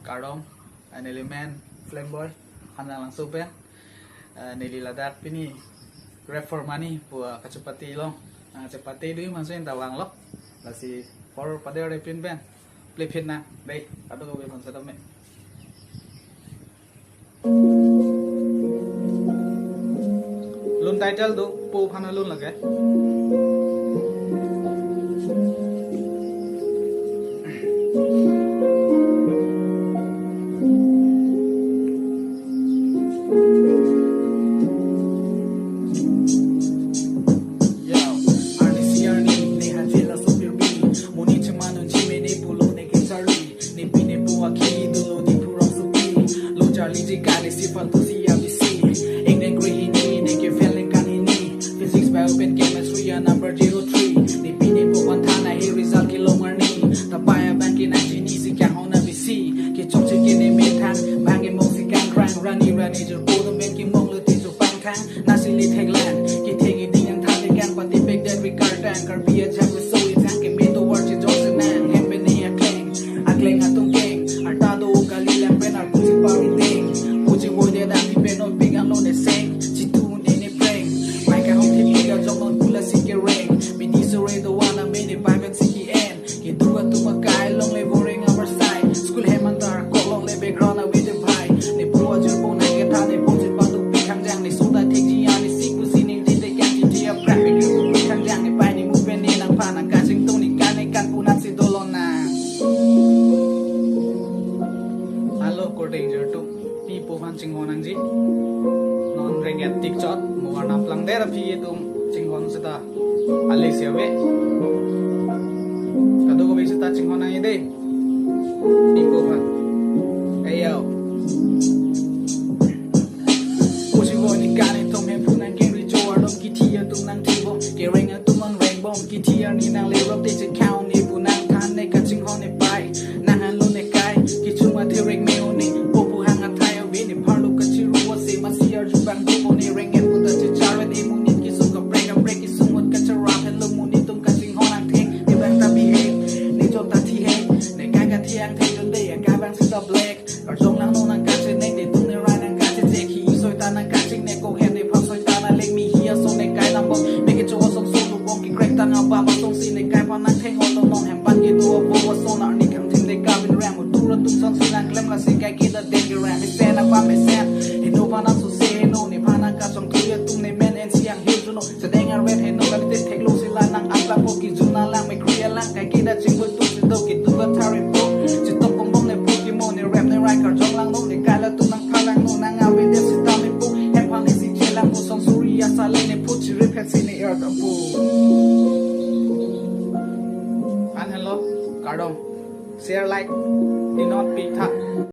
Karong, Element, Flameboy, Hanang lang super. Nililadat pini grab for money buat kecepati long. Cepati dulu maksudnya tawang lok. Lasi for pada orang pin ben. Play pin na, baik. Kado kau pun sedap me. Lun title tu, pu phana lun lagi. Kali sifat tu siap isi Ingin ini Niki feeling kan ini Physics open chemistry number 03 Ni pini bukan tanah hi result kilomar ni Tapaya bangki na jini si kang hona bisi Ki chok chiki ni metang Bangi mong si kang krang Rani jur puno men ki mong luti jur pang kang Nasi li theglan Ki thegi di yang thang di kang Pati pek that we kartang Karbia jak we so itang Ki meto war chi jok senang Hempe ni akleng atung keng Artado kali lempen ar kusi pari ting Ngồi để đàn thì bên nồi big ăn lô để xanh chỉ tu để nếp rèn mai cả không thể biết ở trong nồi cula xì kê rèn mình đi rồi the one I'm in it vibe and see the end khi tu mà cái long lay boring our side school hem under call long lay background with the pie để bùa chơi bùa này cái thằng để bùa chơi bao tụ bị khang giang để số ta thích gì anh để xí của xin nên để cái gì thì up rap cái kiểu bị khang giang để bài để move bên này nàng phá nàng cả sinh tông này cái này căn phụ nát xí đô lon na hello code danger too People pancing honang ji non renget tikchot muar naplang dera phi tum chinghon sita alicia we kado ko bisa ta chinghon ang ide people pan ayo kusi go ni kanin tom hem punang game ri joar dom kitia tum nang tibo ke renga tum ang reng bom kitia ni nang le rop te count ni punang than ne ka chinghon ne pai nang han lo ne kai ki chuma the reng me ni Bang tubo ni rengen puta cicara di munit ki suka break ki sumut ka charap hello munit tum ka sing honang theng ni bang ta bi he ni jom ta thi he ni ka ka thiang theng don de ka bang si da black or jong nang no nang ka chen neng de tum ne ra nang ka che che ki soi ta nang ka ching ne ko hen de phang soi ta na lek mi hia so ne kai nam bom make it cho som so lu bom ki crack ta nga ba ma song si ne kai pa nang theng on non hem ban ki to bo wa so na ni khang thing de ka bin ram tu ra tum son si nang klem la si kai ki da de ki ram ni se na pa me sen he no pa na so Kasong tuya tung ne men and siang hill juno Sedang red and no kalite take lo sila nang akla po ki juna lang may kriya lang kay kita chingbo tu si do ki tu ka tari po si top bombong ne Pokemon ne rap ne riker jong lang no ne kala tu nang palang no nang awi de si tami po hem pang ne si chelang mo song suriya sa le ne po chi rip si ne air po an hello Kardong share like do not be